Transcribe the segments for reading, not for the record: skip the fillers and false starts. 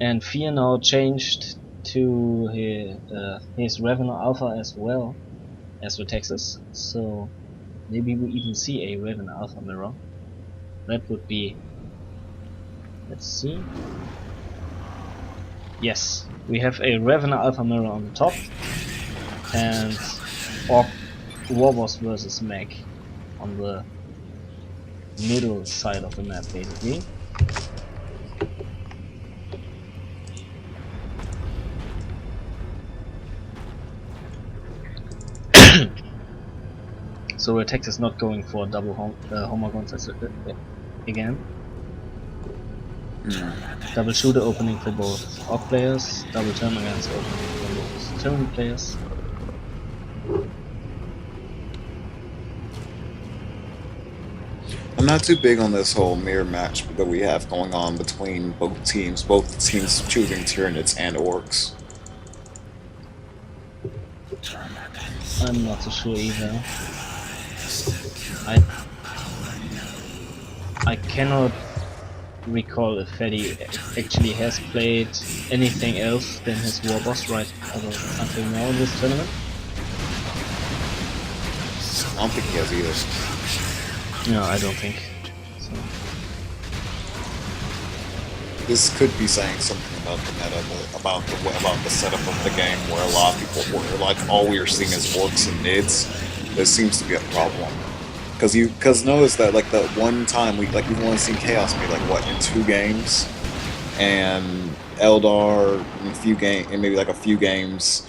And Fear now changed to his Revenant Alpha as well as Rataxas, so maybe we even see a Revenant Alpha mirror. That would be... let's see. Yes, we have a Revenant Alpha mirror on the top, and Warboss versus Meg on the middle side of the map, basically. So Rataxas is not going for double homagons again. Double shooter opening for both Orc players, double termagants opening for both Terran players. I'm not too big on this whole mirror match that we have going on between both teams choosing Tyranids and Orcs. I'm not so sure either. I cannot recall if PhatE actually has played anything else than his Warboss right until now in this tournament. I don't think he has either. No, I don't think so. This could be saying something about the meta, about the setup of the game, where a lot of people were like, all we are seeing is Orcs and Nids. There seems to be a problem. Because notice that like the one time we've only seen Chaos made like what in 2 games, and Eldar in maybe like a few games.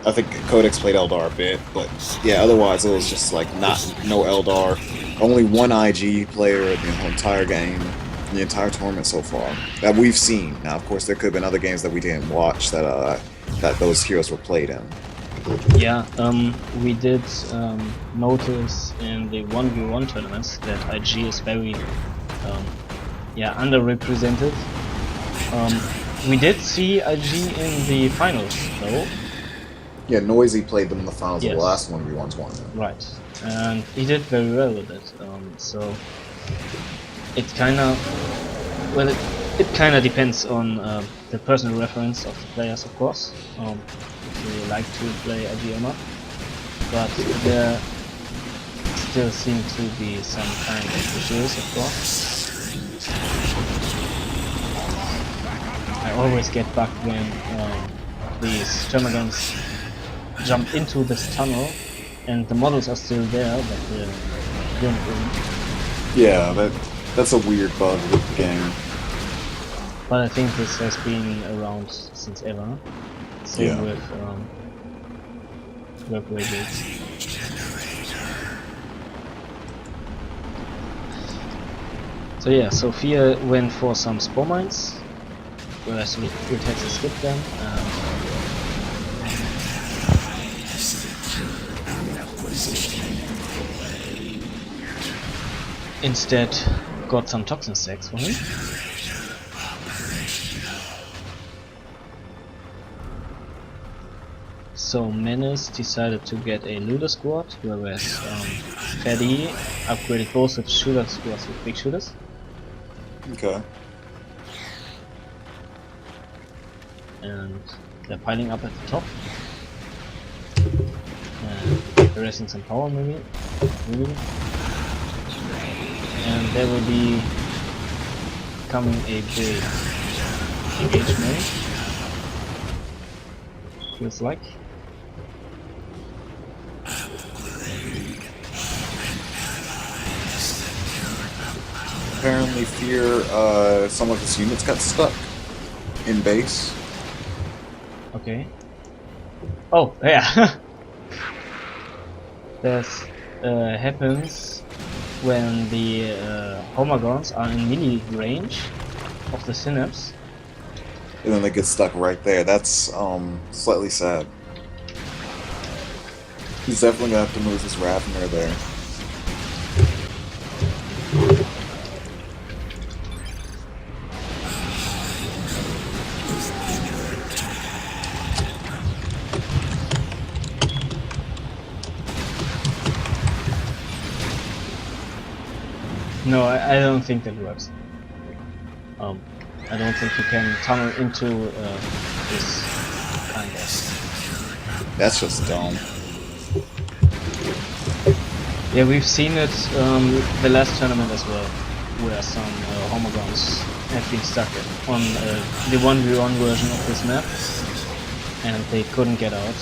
I think Codex played Eldar a bit, but yeah, otherwise it was just like no Eldar. Only one IG player in the entire game, the entire tournament so far that we've seen. Now, of course, there could have been other games that we didn't watch that those heroes were played in. Yeah, we did notice in the 1v1 tournaments that IG is very underrepresented. We did see IG in the finals though. Yeah, Noisy played them in the finals yes. of the last 1v1 tournament. Right, and he did very well with it. So it kinda depends on the personal reference of the players, of course. If you like to play IG or not, but there still seem to be some kind of issues, of course. I always get bugged when these termagants jump into this tunnel and the models are still there, but the unit isn't. Yeah, that's a weird bug with the game. But I think this has been around since ever. Same with web radios. So yeah, Sophia went for some spore mines, whereas Rataxas skipped them. Instead, got some toxin stacks for him. So Manisz decided to get a looter squad, whereas PhatE upgraded both of shooter squads with big shooters. Okay. And they're piling up at the top. And erasing some power maybe. And there will be coming a big engagement. Feels like. Apparently Fear, some of his units got stuck in base. Okay. Oh, yeah. This happens when the homagons are in melee range of the synapse. And then they get stuck right there. That's slightly sad. He's definitely gonna have to move his Ravner there. No, I don't think that works. I don't think you can tunnel into this kind of. That's just dumb. Yeah, we've seen it the last tournament as well, where some homogons have been stuck on the 1v1 version of this map, and they couldn't get out.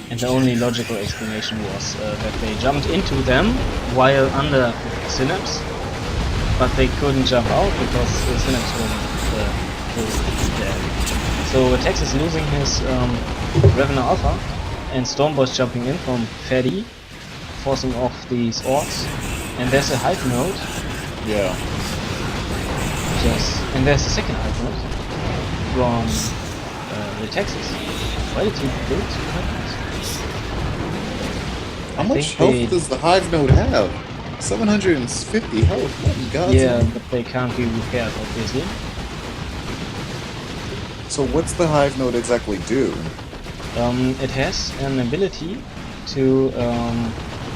And the only logical explanation was that they jumped into them while under Synapse, but they couldn't jump out because the Synapse wasn't there. So Rataxas losing his Revenant Alpha, and Stormboy's jumping in from PhatE, forcing off these orcs, and there's a hype node. Yeah. And there's a second hype node from Rataxas. Why did he build two hype nodes? How much health does the Hive node have? 750 health. Oh, God. Yeah, but they can't be repaired, obviously. So what's the Hive node exactly do? It has an ability to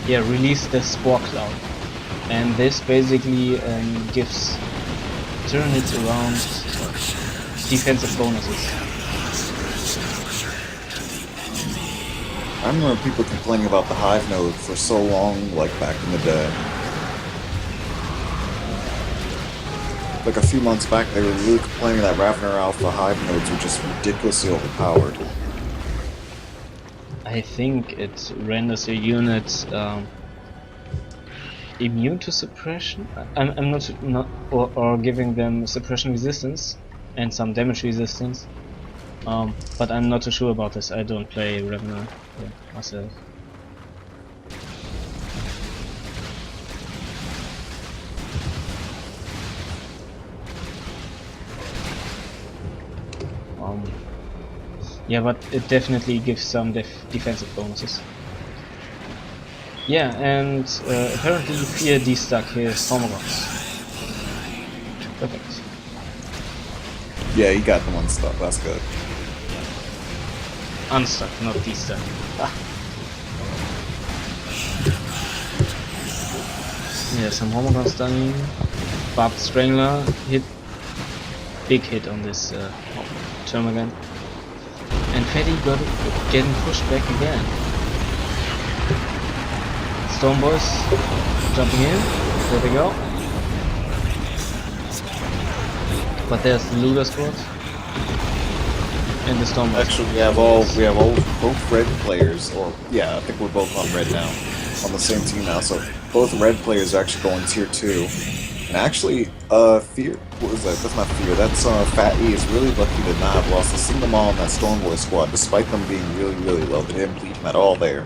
release the spore cloud, and this basically gives Tyranids around defensive bonuses. I remember people complaining about the Hive node for so long, like back in the day. Like a few months back, they were really complaining that Ravener Alpha Hive nodes were just ridiculously overpowered. I think it renders your unit immune to suppression. I'm not or giving them suppression resistance and some damage resistance. But I'm not too sure about this. I don't play Ravener myself. Yeah, but it definitely gives some defensive bonuses. Yeah, and apparently Fear destuck his homogons. Perfect. Yeah, he got the one stuck. That's good. Unstuck, not destuck. Ah. Yeah, some homogons dying. Barbed Strangler hit. Big hit on this Termagant. And PhatE got getting pushed back again. Stormboys jumping in. There they go. But there's the Looter squad. And the Stormboys. Actually, we have both red players, or yeah, I think we're both on red now, on the same team now. So both red players are actually going tier 2. And actually, Fear, what was that? That's not Fear, that's PhatE is really lucky to not have lost a single mall in that Stormboy squad, despite them being really, really low. They didn't bleed him at all there,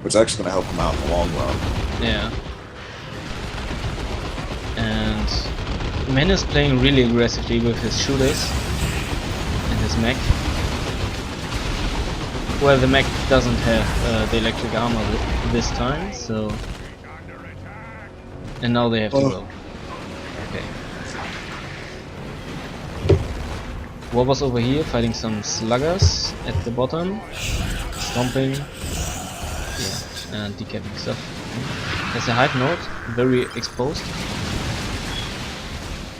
which is actually going to help him out in the long run. Yeah. And Manisz playing really aggressively with his shooters and his mech. Well, the mech doesn't have the electric armor this time, so... And now they have to go. Okay. Warboss over here fighting some sluggers at the bottom, stomping, yeah, and decapping stuff. There's a hype node, very exposed,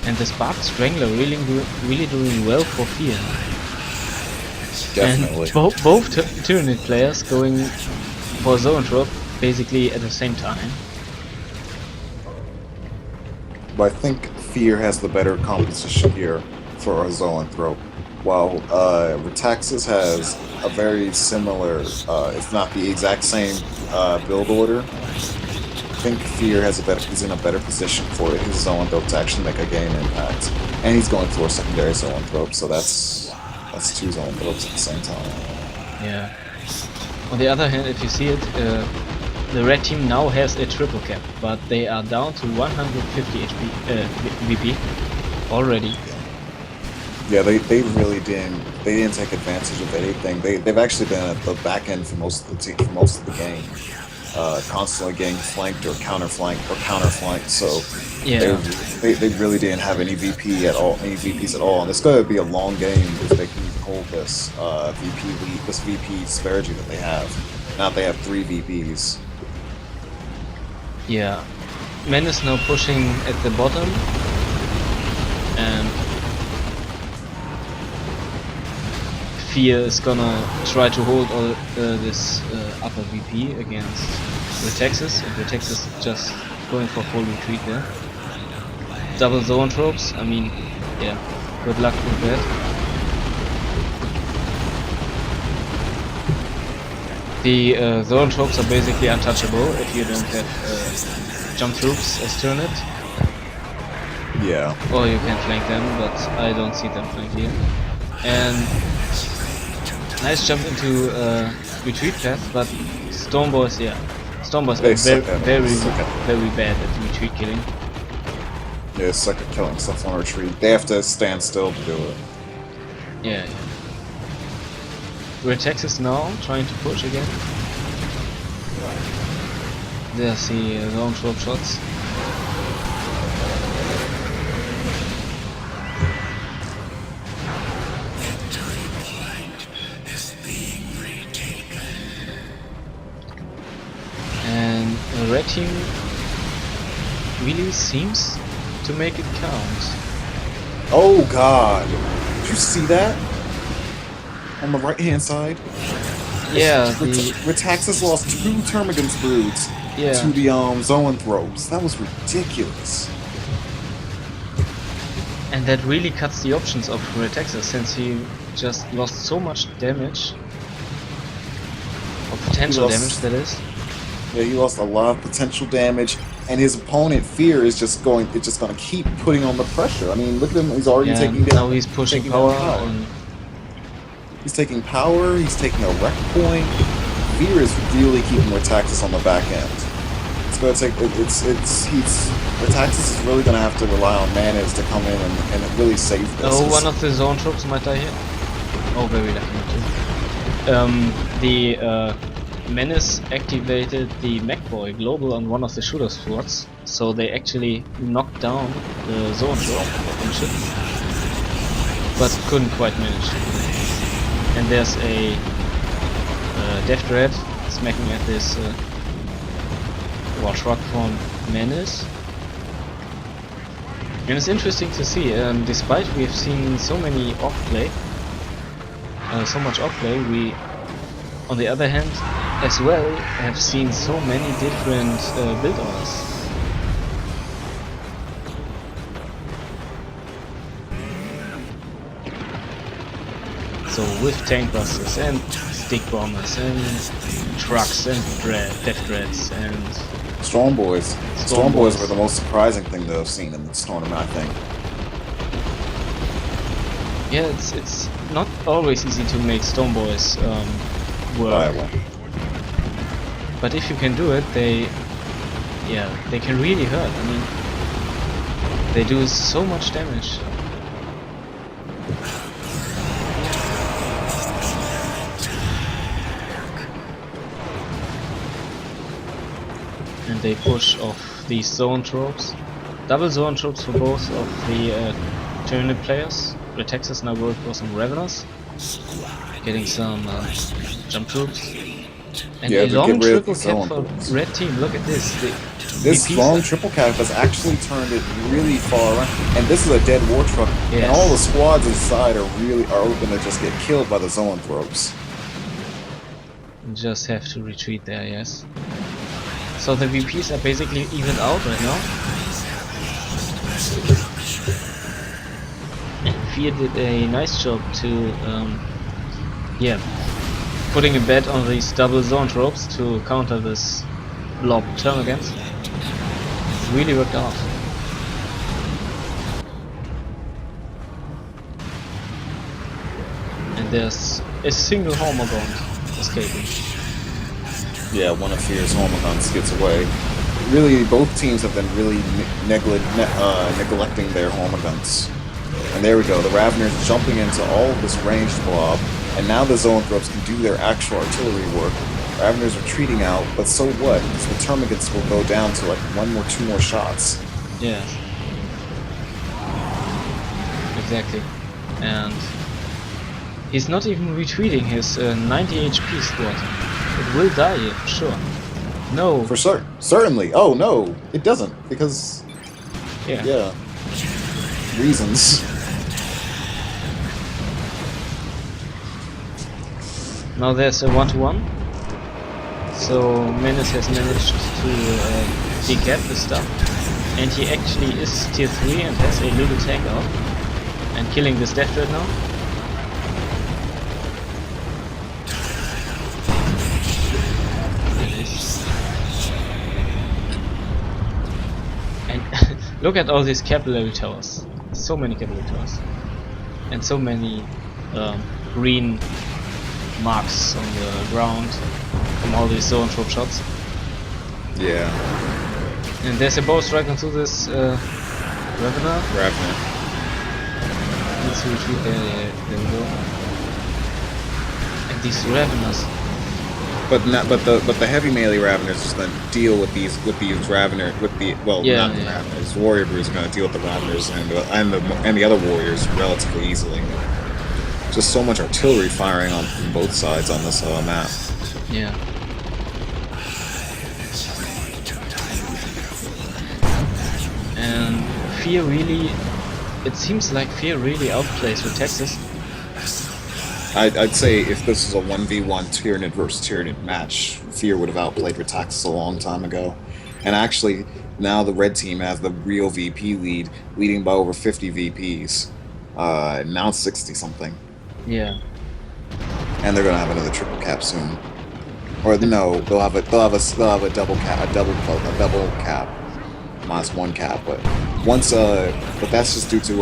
and the Barbed Strangler really doing well for Fear. Definitely. And both Tyranid players going for zone drop basically at the same time. But I think Fear has the better composition here for a Zoanthrope, while Rataxas has a very similar, if not the exact same, build order. I think Fear has he's in a better position for his Zoanthrope to actually make a game impact, and he's going for a secondary Zoanthrope, so that's two Zoanthropes at the same time. Yeah. On the other hand, if you see it, the red team now has a triple cap, but they are down to 150 HP VP already. Yeah, they really didn't take advantage of anything. They've actually been at the back end for most of the game, constantly getting flanked or counterflanked. So yeah, they really didn't have any VPs at all, and it's going to be a long game if they can hold this VP disparity that they have. Now they have 3 VPs. Yeah, Manisz now pushing at the bottom, and Fear is gonna try to hold all this upper VP against Rataxas, and Rataxas just going for full retreat there. Double zone tropes, I mean, yeah, good luck with that. The zone tropes are basically untouchable if you don't have jump troops as turnip. Yeah. Or you can flank them, but I don't see them flank here. And nice jump into retreat path, but Stormboys, yeah. Stormboys are very bad at retreat killing. Yeah, suck at killing stuff on retreat. They have to stand still to do it. Yeah. Rataxas now trying to push again. There's the zone trope shots. And the red team really seems to make it count. Oh god! Did you see that? On the right hand side? Yeah, Rataxas lost 2 Termagant's broods to the zone throws. That was ridiculous. And that really cuts the options of Rataxas, since he just lost so much damage. Or potential damage, that is. Yeah, he lost a lot of potential damage, and his opponent Fear is just going to keep putting on the pressure. I mean, look at him, he's already taking down. Now he's pushing power. And he's taking power, he's taking a wreck point. Fear is really keeping Rataxas on the back end. It's gonna take Rataxas is really gonna have to rely on Manisz to come in and really save this. Oh, one of the zone troops might die here. Oh, very lucky. The Manisz activated the Mekboy global on one of the shooter swords, so they actually knocked down the zone troop and shit, but couldn't quite manage. And there's a Death Dread smacking at this truck from Manisz. And it's interesting to see, despite we have seen so many off-play, so much off-play, we, on the other hand, as well, have seen so many different build orders. So with tank busters and stick bombers and trucks and death dreads and Stormboys. Stormboys were the most surprising thing that I've seen in this tournament, I think. Yeah, it's not always easy to make Stormboys work. But if you can do it, they can really hurt. I mean, they do so much damage. And they push off these zone tropes. Double zone tropes for both of the tournament players. Rataxas now going for some Raveners, getting some jump troops. And a long triple cap for red team. Look at this. This long triple cap has actually turned it really far around. And this is a dead war truck. Yes. And all the squads inside are going to just get killed by the zone tropes. Just have to retreat there, yes. So the VPs are basically evened out right now. And Fear did a nice job to, putting a bet on these double zone tropes to counter this blob termagants. Really worked out. And there's a single Hormagaunt escaping. Yeah, one of Fear's Hormagaunts gets away. Really, both teams have been really neglecting their Hormagaunts. And there we go, the Raveners jumping into all of this ranged blob. And now the zone throbs can do their actual artillery work. Raveners are retreating out, but so what? Because the termagants will go down to like 1 or 2 more shots. Yeah. Exactly. And he's not even retreating his 90 HP squad. It will die here, for sure. No. For certain. Certainly. Oh, no. It doesn't. Because... Yeah. Reasons. Now there's a 1-to-1. So Manisz has managed to decap the stuff. And he actually is tier 3 and has a little tank out. And killing this death right now. And look at all these capillary towers. So many capillary towers. And so many green marks on the ground from all these zone trope shots. Yeah. And there's a bow strike onto this Revenant. Let's retreat there we go. And these Raveners. But the heavy melee Raveners is gonna deal with these Raveners Raveners. Warrior Brew is gonna deal with the Raveners and the other warriors relatively easily. Just so much artillery firing on from both sides on this map. Yeah. And Fear really, it seems like Fear really outplays Rataxas. I'd say if this was a 1v1 Tyranid versus Tyranid match, Fear would have outplayed Rataxas a long time ago. And actually, now the red team has the real VP lead, leading by over 50 VPs. Now it's 60 something. Yeah. And they're gonna have another triple cap soon. Or no, they'll have a double cap, a double cap. -1 cap, but but that's just due to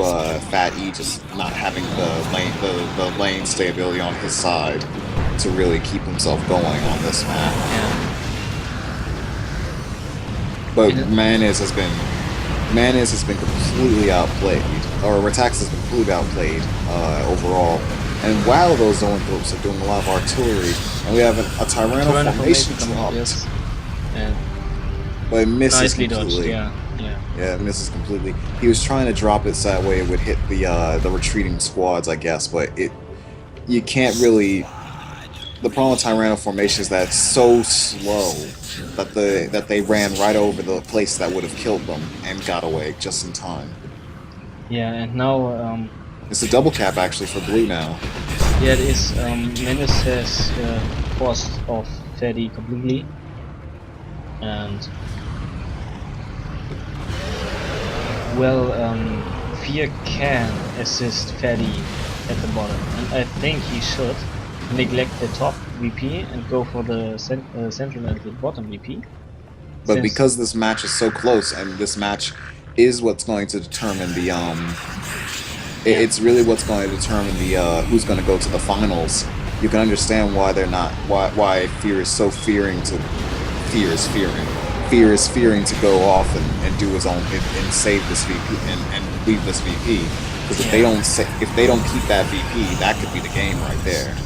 PhatE just not having the lane stability on his side to really keep himself going on this map. Yeah. But Manisz has been completely outplayed, or Rataxas has been completely outplayed overall. And while those zone groups are doing a lot of artillery, and we have a Tyranno formation dropped. Yes. And but it misses nicely completely. dodged, Yeah, it misses completely. He was trying to drop it so that way it would hit the retreating squads, I guess, but you can't really. The problem with Tyranno formation is that it's so slow that they ran right over the place that would have killed them and got away just in time. Yeah, and now it's a double cap actually for blue now. Yeah, it is. Manisz has forced off PhatE completely, and well, Fear can assist PhatE at the bottom, and I think he should neglect the top VP and go for the central and the bottom VP. But because this match is so close, and this match is what's going to determine the it's really what's going to determine the who's going to go to the finals. You can understand why they're not why Fear is so fearing to Fear is fearing to go off and do his own and save this VP and leave this VP, because if they don't keep that VP, that could be the game right there.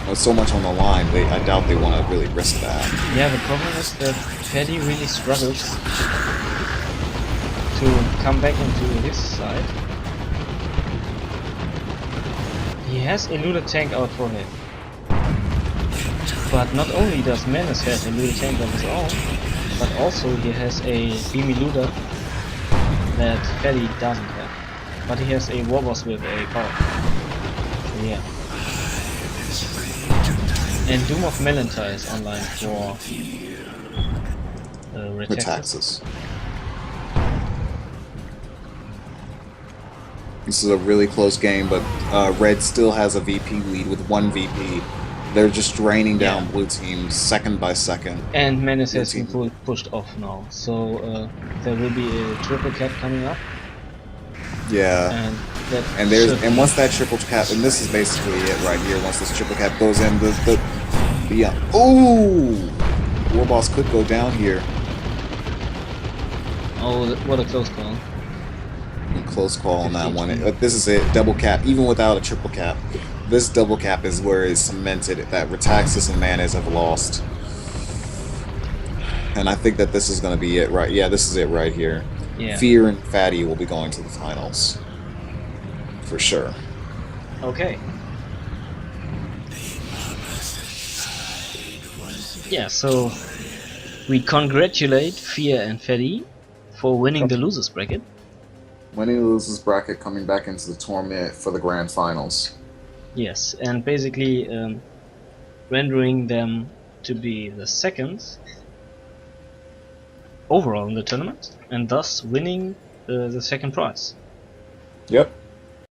With so much on the line, I doubt they want to really risk that. Yeah, the problem is that PhatE really struggles to come back into his side. He has a Luda tank out for him. But not only does Manisz have a Luda tank of his own, but also he has a Beamy Luda that PhatE doesn't have. But he has a Warboss with a power. So yeah. And Doom of Melantai is online for Rataxas. This is a really close game, but Red still has a VP lead with 1 VP. They're just draining down blue teams second by second. And Manisz has been pushed off now, so there will be a triple cap coming up. Yeah. And once that triple cap, and this is basically it right here. Once this triple cap goes in, ooh, Warboss could go down here. Oh, what a close call! Close call on that one. This is it, double cap. Even without a triple cap, this double cap is where it's cemented that Rataxas and Manisz have lost. And I think that this is going to be it, right? Yeah, this is it right here. Yeah. Fear and PhatE will be going to the finals. For sure. Okay. Yeah, so We congratulate Fear and PhatE for winning the losers bracket. Winning the losers bracket, coming back into the tournament for the grand finals. Yes, and basically rendering them to be the second overall in the tournament, and thus winning the second prize. Yep.